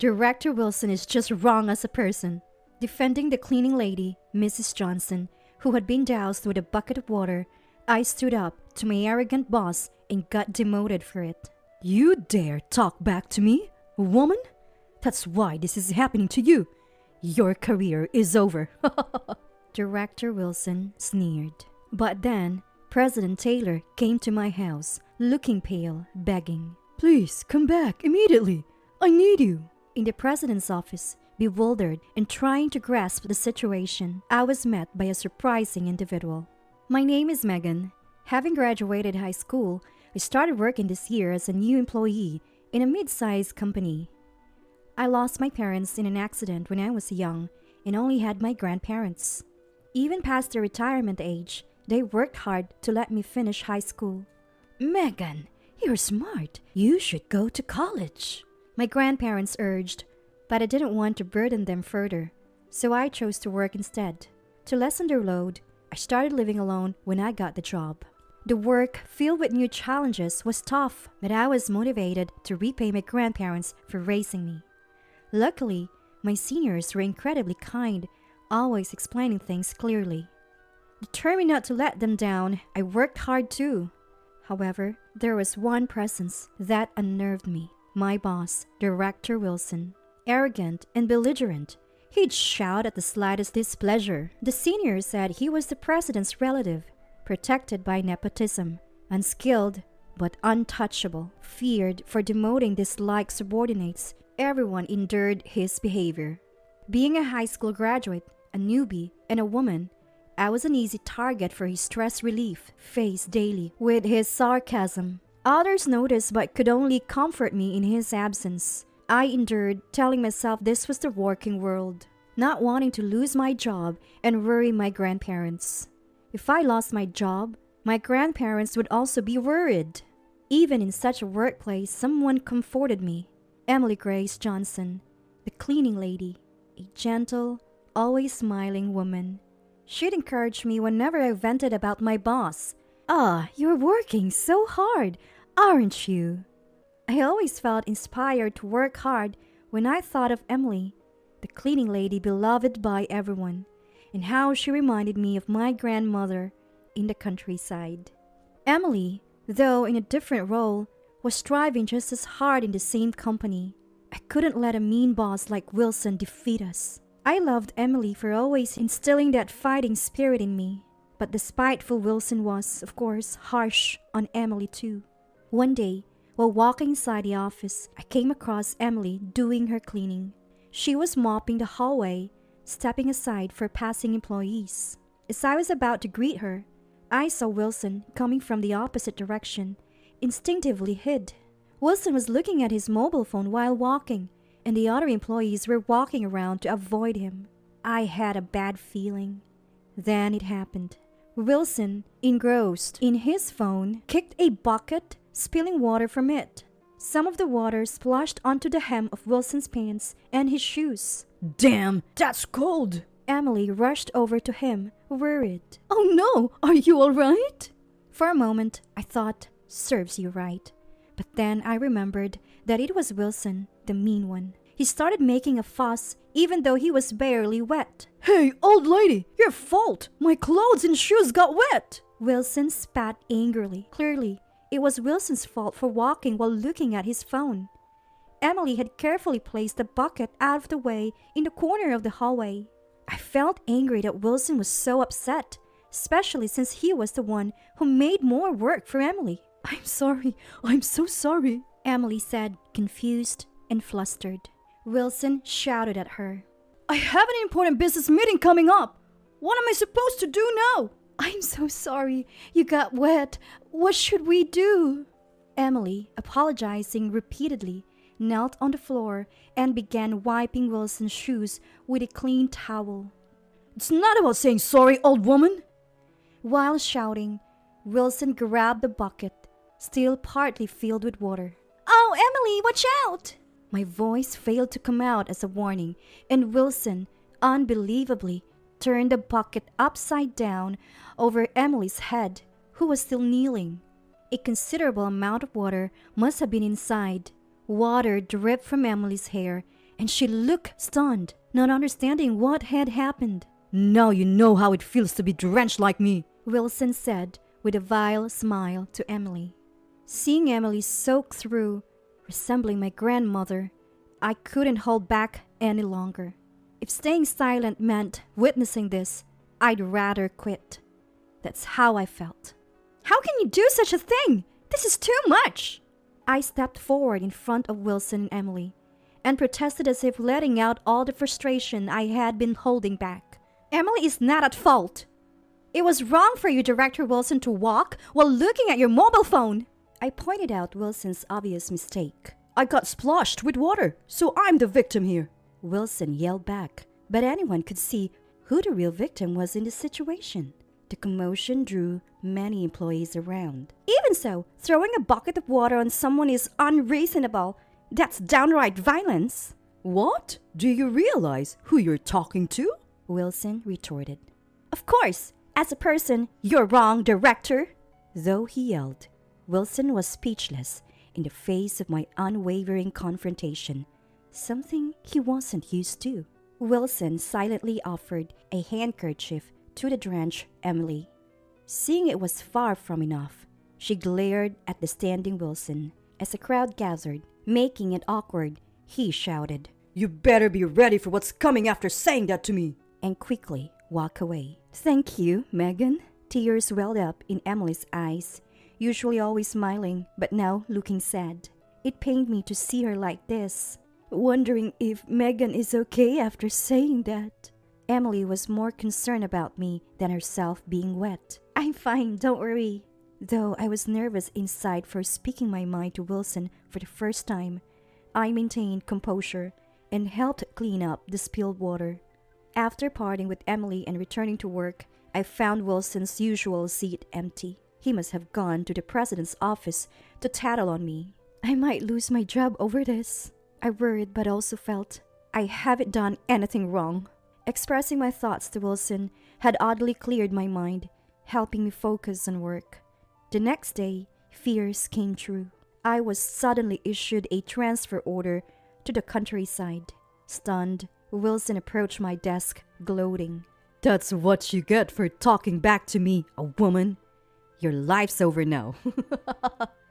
Director Wilson is just wrong as a person. Defending the cleaning lady, Mrs. Johnson, who had been doused with a bucket of water, I stood up to my arrogant boss and got demoted for it. You dare talk back to me, woman? That's why this is happening to you. Your career is over. Director Wilson sneered. But then, President Taylor came to my house, looking pale, begging. Please, come back immediately. I need you. In the president's office, bewildered and trying to grasp the situation, I was met by a surprising individual. My name is Megan. Having graduated high school, I started working this year as a new employee in a mid-sized company. I lost my parents in an accident when I was young and only had my grandparents. Even past the retirement age, they worked hard to let me finish high school. Megan, you're smart. You should go to college. My grandparents urged, but I didn't want to burden them further, so I chose to work instead. To lessen their load, I started living alone when I got the job. The work, filled with new challenges, was tough, but I was motivated to repay my grandparents for raising me. Luckily, my seniors were incredibly kind, always explaining things clearly. Determined not to let them down, I worked hard too. However, there was one presence that unnerved me. My boss, Director Wilson. Arrogant and belligerent, he'd shout at the slightest displeasure. The seniors said he was the president's relative, protected by nepotism, unskilled but untouchable, feared for demoting disliked subordinates. Everyone endured his behavior. Being a high school graduate, a newbie, and a woman, I was an easy target for his stress relief, faced daily with his sarcasm. Others noticed but could only comfort me in his absence. I endured, telling myself this was the working world, not wanting to lose my job and worry my grandparents. If I lost my job, my grandparents would also be worried. Even in such a workplace, someone comforted me. Emily Grace Johnson, the cleaning lady, a gentle, always smiling woman. She'd encourage me whenever I vented about my boss. You're working so hard, aren't you? I always felt inspired to work hard when I thought of Emily, the cleaning lady beloved by everyone, and how she reminded me of my grandmother in the countryside. Emily, though in a different role, was striving just as hard in the same company. I couldn't let a mean boss like Wilson defeat us. I loved Emily for always instilling that fighting spirit in me, but the spiteful Wilson was, of course, harsh on Emily too. One day, while walking inside the office, I came across Emily doing her cleaning. She was mopping the hallway, stepping aside for passing employees. As I was about to greet her, I saw Wilson coming from the opposite direction, instinctively hid. Wilson was looking at his mobile phone while walking, and the other employees were walking around to avoid him. I had a bad feeling. Then it happened. Wilson, engrossed in his phone, kicked a bucket, spilling water from it. Some of the water splashed onto the hem of Wilson's pants and his shoes. Damn, that's cold! Emily rushed over to him, worried. Oh no, are you all right? For a moment, I thought, serves you right. But then I remembered that it was Wilson, the mean one. He started making a fuss, even though he was barely wet. Hey, old lady, your fault! My clothes and shoes got wet! Wilson spat angrily. Clearly, it was Wilson's fault for walking while looking at his phone. Emily had carefully placed the bucket out of the way in the corner of the hallway. I felt angry that Wilson was so upset, especially since he was the one who made more work for Emily. I'm sorry. I'm so sorry, Emily said, confused and flustered. Wilson shouted at her. I have an important business meeting coming up. What am I supposed to do now? I'm so sorry. You got wet. What should we do? Emily, apologizing repeatedly, knelt on the floor and began wiping Wilson's shoes with a clean towel. It's not about saying sorry, old woman. While shouting, Wilson grabbed the bucket, still partly filled with water. Oh, Emily, watch out! My voice failed to come out as a warning, and Wilson, unbelievably, turned the bucket upside down over Emily's head, who was still kneeling. A considerable amount of water must have been inside. Water dripped from Emily's hair and she looked stunned, not understanding what had happened. "Now you know how it feels to be drenched like me," Wilson said with a vile smile to Emily. Seeing Emily soaked through, resembling my grandmother, I couldn't hold back any longer. If staying silent meant witnessing this, I'd rather quit. That's how I felt. "How can you do such a thing? This is too much!" I stepped forward in front of Wilson and Emily and protested as if letting out all the frustration I had been holding back. "Emily is not at fault. It was wrong for you, Director Wilson, to walk while looking at your mobile phone." I pointed out Wilson's obvious mistake. "I got splashed with water, so I'm the victim here," Wilson yelled back, but anyone could see who the real victim was in the situation. The commotion drew many employees around. "Even so, throwing a bucket of water on someone is unreasonable. That's downright violence." "What? Do you realize who you're talking to?" Wilson retorted. "Of course, as a person, you're wrong, Director." Though he yelled, Wilson was speechless in the face of my unwavering confrontation, something he wasn't used to. Wilson silently offered a handkerchief to the drenched Emily. Seeing it was far from enough, she glared at the standing Wilson. As the crowd gathered, making it awkward, he shouted, "You better be ready for what's coming after saying that to me," and quickly walked away. "Thank you, Megan." Tears welled up in Emily's eyes, usually always smiling, but now looking sad. It pained me to see her like this, wondering if Megan is okay after saying that. Emily was more concerned about me than herself being wet. "I'm fine, don't worry." Though I was nervous inside for speaking my mind to Wilson for the first time, I maintained composure and helped clean up the spilled water. After parting with Emily and returning to work, I found Wilson's usual seat empty. He must have gone to the president's office to tattle on me. I might lose my job over this. I worried but also felt I haven't done anything wrong. Expressing my thoughts to Wilson had oddly cleared my mind, helping me focus on work. The next day, fears came true. I was suddenly issued a transfer order to the countryside. Stunned, Wilson approached my desk, gloating. "That's what you get for talking back to me, a woman. Your life's over now."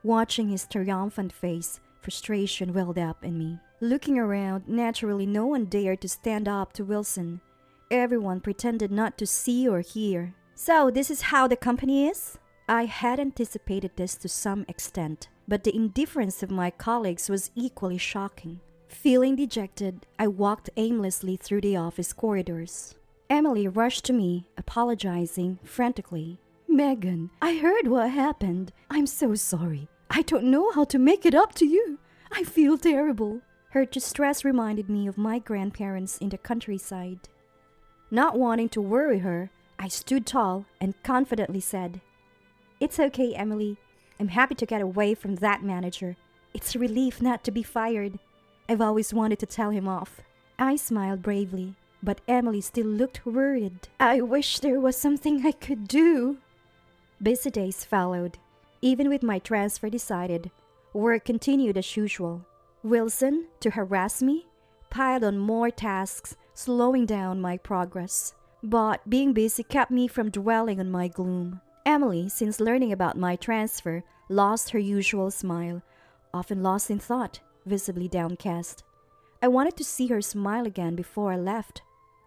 Watching his triumphant face, frustration welled up in me. Looking around, naturally no one dared to stand up to Wilson. Everyone pretended not to see or hear. "So this is how the company is?" I had anticipated this to some extent, but the indifference of my colleagues was equally shocking. Feeling dejected, I walked aimlessly through the office corridors. Emily rushed to me, apologizing frantically. "Megan, I heard what happened. I'm so sorry. I don't know how to make it up to you. I feel terrible." Her distress reminded me of my grandparents in the countryside. Not wanting to worry her, I stood tall and confidently said, "It's okay, Emily. I'm happy to get away from that manager. It's a relief not to be fired. I've always wanted to tell him off." I smiled bravely, but Emily still looked worried. "I wish there was something I could do." Busy days followed. Even with my transfer decided, work continued as usual. Wilson, to harass me, piled on more tasks, slowing down my progress. But being busy kept me from dwelling on my gloom. Emily, since learning about my transfer, lost her usual smile, often lost in thought, visibly downcast. I wanted to see her smile again before I left.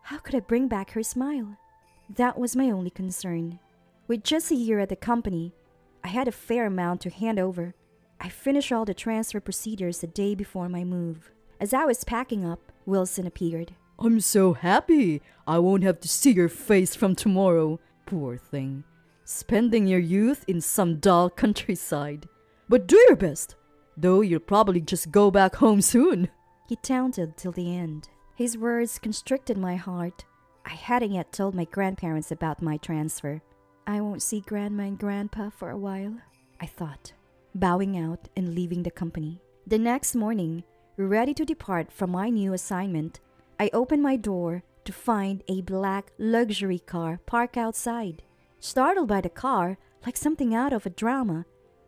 How could I bring back her smile? That was my only concern. With just a year at the company, I had a fair amount to hand over. I finished all the transfer procedures the day before my move. As I was packing up, Wilson appeared. "I'm so happy. I won't have to see your face from tomorrow. Poor thing. Spending your youth in some dull countryside. But do your best, though you'll probably just go back home soon." He taunted till the end. His words constricted my heart. I hadn't yet told my grandparents about my transfer. I won't see Grandma and Grandpa for a while, I thought, bowing out and leaving the company. The next morning, ready to depart from my new assignment, I opened my door to find a black luxury car parked outside. Startled by the car, like something out of a drama,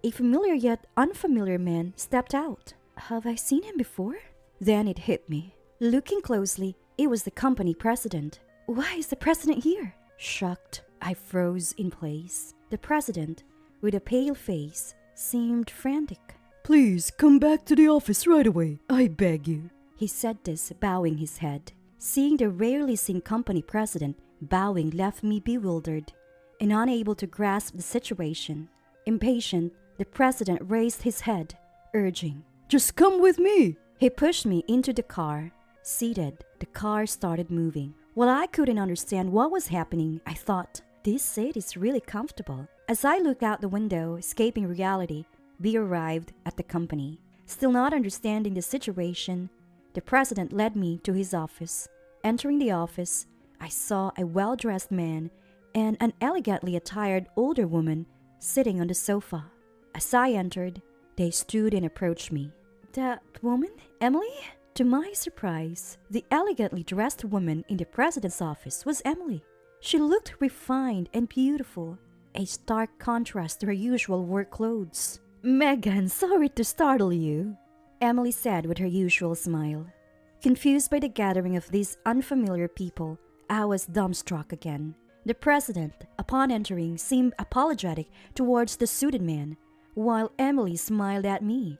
a familiar yet unfamiliar man stepped out. Have I seen him before? Then it hit me. Looking closely, it was the company president. Why is the president here? Shocked, I froze in place. The president, with a pale face, seemed frantic. Please come back to the office right away. I beg you. He said this, bowing his head. Seeing the rarely seen company president bowing left me bewildered and unable to grasp the situation. Impatient, the president raised his head, urging, Just come with me. He pushed me into the car. Seated, the car started moving. While I couldn't understand what was happening, I thought, this seat is really comfortable. As I looked out the window, escaping reality, we arrived at the company. Still not understanding the situation, the president led me to his office. Entering the office, I saw a well-dressed man and an elegantly attired older woman sitting on the sofa. As I entered, they stood and approached me. That woman? Emily? To my surprise, the elegantly dressed woman in the president's office was Emily. She looked refined and beautiful, a stark contrast to her usual work clothes. Megan, sorry to startle you, Emily said with her usual smile. Confused by the gathering of these unfamiliar people, I was dumbstruck again. The president, upon entering, seemed apologetic towards the suited man, while Emily smiled at me.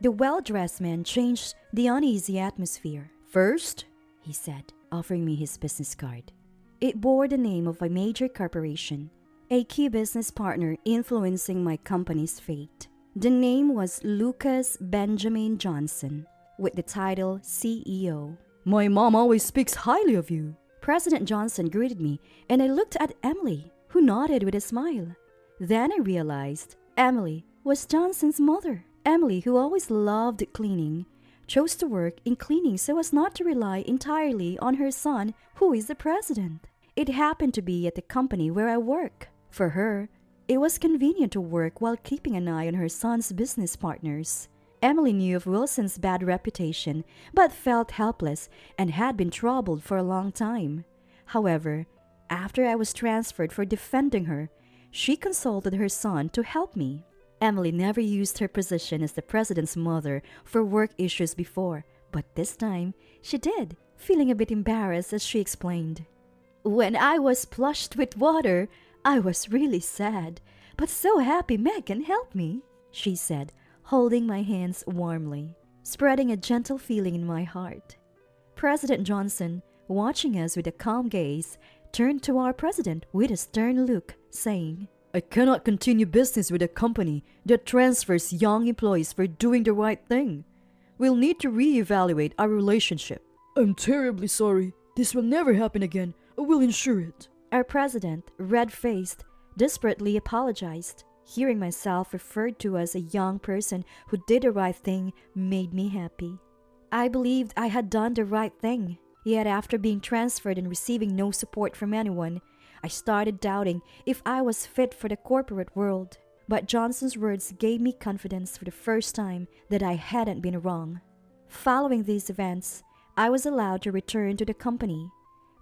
The well-dressed man changed the uneasy atmosphere. First, he said, offering me his business card. It bore the name of a major corporation, a key business partner influencing my company's fate. The name was Lucas Benjamin Johnson, with the title CEO. My mom always speaks highly of you. President Johnson greeted me, and I looked at Emily, who nodded with a smile. Then I realized Emily was Johnson's mother. Emily, who always loved cleaning, chose to work in cleaning so as not to rely entirely on her son, who is the president. It happened to be at the company where I work. For her, it was convenient to work while keeping an eye on her son's business partners. Emily knew of Wilson's bad reputation, but felt helpless and had been troubled for a long time. However, after I was transferred for defending her, she consulted her son to help me. Emily never used her position as the president's mother for work issues before, but this time she did, feeling a bit embarrassed as she explained. When I was splashed with water, I was really sad, but so happy Megan helped me, she said, holding my hands warmly, spreading a gentle feeling in my heart. President Johnson, watching us with a calm gaze, turned to our president with a stern look, saying, I cannot continue business with a company that transfers young employees for doing the right thing. We'll need to reevaluate our relationship. I'm terribly sorry. This will never happen again. I will ensure it. Our president, red-faced, desperately apologized. Hearing myself referred to as a young person who did the right thing made me happy. I believed I had done the right thing. Yet after being transferred and receiving no support from anyone, I started doubting if I was fit for the corporate world. But Johnson's words gave me confidence for the first time that I hadn't been wrong. Following these events, I was allowed to return to the company.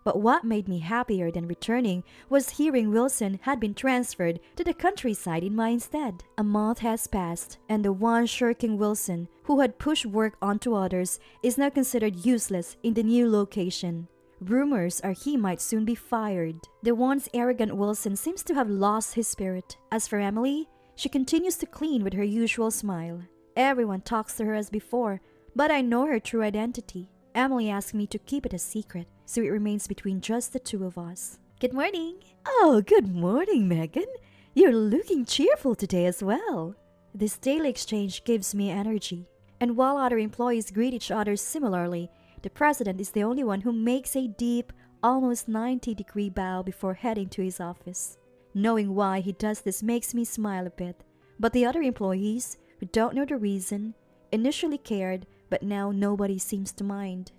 But what made me happier than returning was hearing Wilson had been transferred to the countryside in my instead. A month has passed, and the one shirking Wilson, who had pushed work onto others, is now considered useless in the new location. Rumors are he might soon be fired. The once arrogant Wilson seems to have lost his spirit. As for Emily, she continues to clean with her usual smile. Everyone talks to her as before, but I know her true identity. Emily asked me to keep it a secret, so it remains between just the two of us. Good morning. Oh, good morning, Megan. You're looking cheerful today as well. This daily exchange gives me energy. And while other employees greet each other similarly, the president is the only one who makes a deep, almost 90-degree bow before heading to his office. Knowing why he does this makes me smile a bit, but the other employees, who don't know the reason, initially cared, but now nobody seems to mind.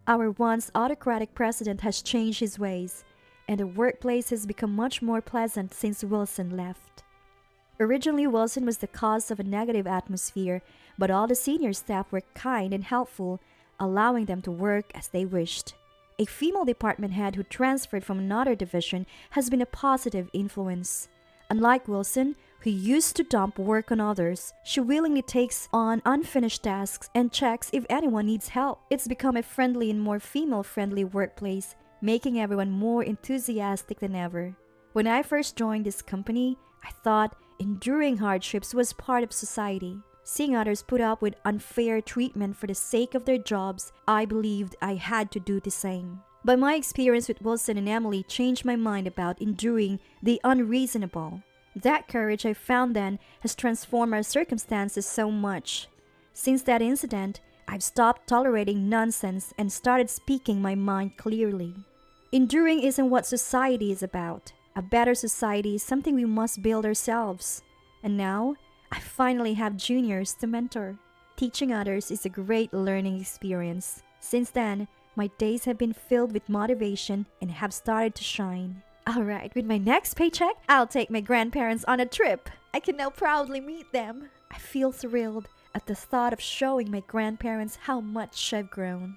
Our once autocratic president has changed his ways, and the workplace has become much more pleasant since Wilson left. Originally, Wilson was the cause of a negative atmosphere, but all the senior staff were kind and helpful, allowing them to work as they wished. A female department head who transferred from another division has been a positive influence. Unlike Wilson, who used to dump work on others. She willingly takes on unfinished tasks and checks if anyone needs help. It's become a friendly and more female-friendly workplace, making everyone more enthusiastic than ever. When I first joined this company, I thought enduring hardships was part of society. Seeing others put up with unfair treatment for the sake of their jobs, I believed I had to do the same. But my experience with Wilson and Emily changed my mind about enduring the unreasonable. That courage I found then has transformed our circumstances so much. Since that incident, I've stopped tolerating nonsense and started speaking my mind clearly. Enduring isn't what society is about. A better society is something we must build ourselves. And now, I finally have juniors to mentor. Teaching others is a great learning experience. Since then, my days have been filled with motivation and have started to shine. Alright, with my next paycheck, I'll take my grandparents on a trip. I can now proudly meet them. I feel thrilled at the thought of showing my grandparents how much I've grown.